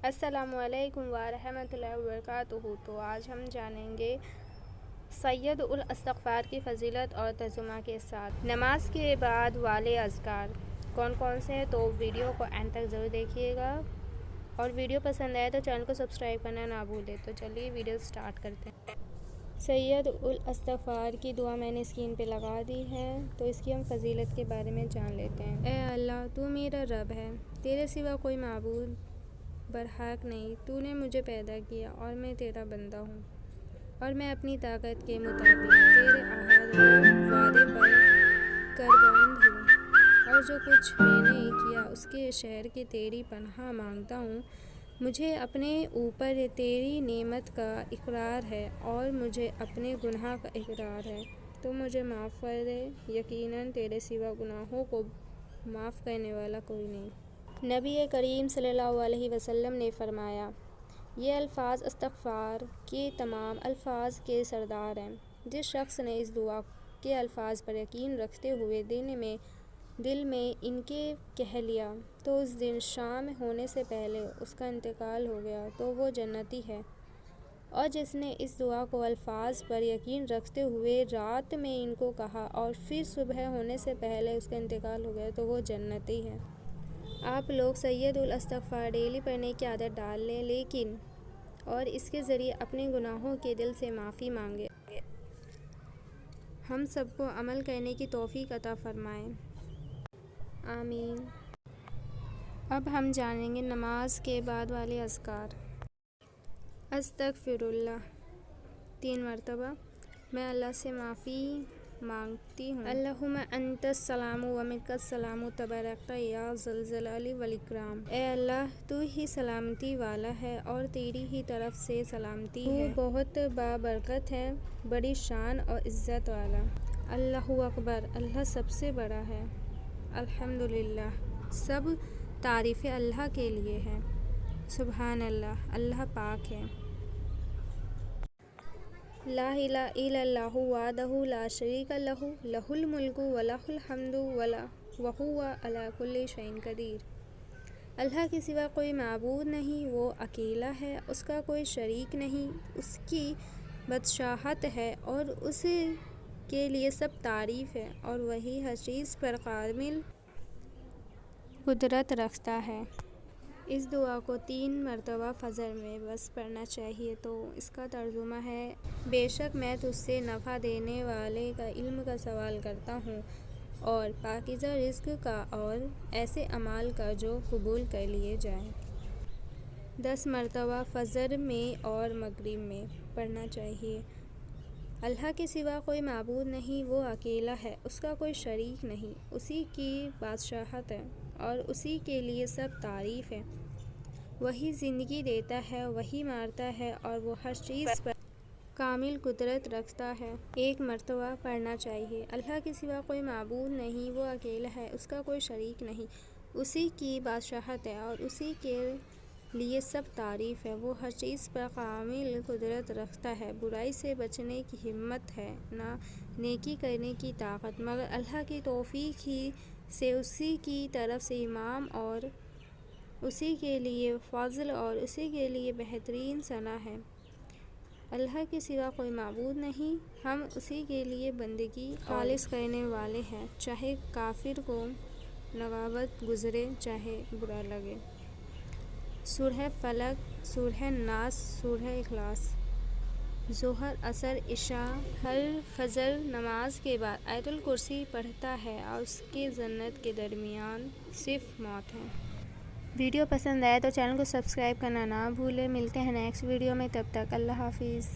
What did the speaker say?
السلام علیکم ورحمۃ اللہ وبرکاتہ۔ تو آج ہم جانیں گے سید الاستغفار کی فضیلت اور ترجمہ کے ساتھ نماز کے بعد والے اذکار کون کون سے ہیں، تو ویڈیو کو اینڈ تک ضرور دیکھیے گا، اور ویڈیو پسند آئے تو چینل کو سبسکرائب کرنا نہ بھولیں۔ تو چلیے ویڈیو سٹارٹ کرتے ہیں۔ سید الاستغفار کی دعا میں نے اسکرین پہ لگا دی ہے، تو اس کی ہم فضیلت کے بارے میں جان لیتے ہیں۔ اے اللہ، تو میرا رب ہے، تیرے سوا کوئی معبود برحق نہیں۔ تو نے مجھے پیدا کیا اور میں تیرا بندہ ہوں، اور میں اپنی طاقت کے مطابق تیرے عہد و وعدے پر قربان ہوں، اور جو کچھ میں نے کیا اس کے شر کی تیری پناہ مانگتا ہوں۔ مجھے اپنے اوپر تیری نعمت کا اقرار ہے اور مجھے اپنے گناہ کا اقرار ہے، تو مجھے معاف کر دے۔ یقیناً تیرے سوا گناہوں کو معاف کرنے والا کوئی نہیں۔ نبی کریم صلی اللہ علیہ وسلم نے فرمایا، یہ الفاظ استغفار کے تمام الفاظ کے سردار ہیں۔ جس شخص نے اس دعا کے الفاظ پر یقین رکھتے ہوئے دل میں ان کے کہہ لیا، تو اس دن شام ہونے سے پہلے اس کا انتقال ہو گیا تو وہ جنتی ہے، اور جس نے اس دعا کو الفاظ پر یقین رکھتے ہوئے رات میں ان کو کہا اور پھر صبح ہونے سے پہلے اس کا انتقال ہو گیا تو وہ جنتی ہے۔ آپ لوگ سید الاستغفار ڈیلی پڑھنے کی عادت ڈال لیں، اور اس کے ذریعے اپنے گناہوں کے دل سے معافی مانگیں۔ ہم سب کو عمل کرنے کی توفیق عطا فرمائے، آمین۔ اب ہم جانیں گے نماز کے بعد والے اذکار۔ استغفر اللہ 3 مرتبہ، میں اللہ سے معافی مانگتی ہوں۔ اللہم انت السلام و منک السلام تبارکت یا ذا الجلال والاکرام۔ اے اللہ، تو ہی سلامتی والا ہے اور تیری ہی طرف سے سلامتی ہے، تو بہت بابرکت ہے، بڑی شان اور عزت والا۔ اللہ اکبر، اللہ سب سے بڑا ہے۔ الحمدللہ، سب تعریفیں اللہ کے لیے ہیں۔ سبحان اللہ، اللہ پاک ہے۔ لا الہ الا اللہ وحدہ لا شریک لہ، لہ الملک و لہ الحمد وہو علی کل شیء قدیر۔ اللہ کے سوا کوئی معبود نہیں، وہ اکیلا ہے، اس کا کوئی شریک نہیں، اس کی بادشاہت ہے اور اس کے لیے سب تعریف ہے، اور وہی ہر چیز پر کامل قدرت رکھتا ہے۔ اس دعا کو 3 مرتبہ فجر میں بس پڑھنا چاہیے۔ تو اس کا ترجمہ ہے، بے شک میں تجھ سے نفع دینے والے کا علم کا سوال کرتا ہوں، اور پاکیزہ رزق کا اور ایسے اعمال کا جو قبول کر لیے جائیں۔ 10 مرتبہ فجر میں اور مغرب میں پڑھنا چاہیے۔ اللہ کے سوا کوئی معبود نہیں، وہ اکیلا ہے، اس کا کوئی شریک نہیں، اسی کی بادشاہت ہے اور اسی کے لیے سب تعریف ہے۔ وہی زندگی دیتا ہے، وہی مارتا ہے، اور وہ ہر چیز پر کامل قدرت رکھتا ہے۔ 1 مرتبہ پڑھنا چاہیے۔ اللہ کے سوا کوئی معبود نہیں، وہ اکیلا ہے، اس کا کوئی شریک نہیں، اسی کی بادشاہت ہے اور اسی کے لیے سب تعریف ہے۔ وہ ہر چیز پر کامل قدرت رکھتا ہے۔ برائی سے بچنے کی ہمت ہے، نہ نیکی کرنے کی طاقت، مگر اللہ کی توفیق ہی سے، اسی کی طرف سے انعام اور اسی کے لیے فضل اور اسی کے لیے بہترین ثنا ہے۔ اللہ کے سوا کوئی معبود نہیں، ہم اسی کے لیے بندگی خالص کرنے والے ہیں، چاہے کافر کو نوبت گزرے، چاہے برا لگے۔ سورہ فلق، سورہ ناس، سورہ اخلاص۔ ظہر، عصر، عشاء۔ ہر فجر نماز کے بعد آیت الکرسی پڑھتا ہے اور اس کے جنت کے درمیان صرف موت ہے۔ ویڈیو پسند آئے تو چینل کو سبسکرائب کرنا نہ بھولیں۔ ملتے ہیں نیکسٹ ویڈیو میں، تب تک اللہ حافظ۔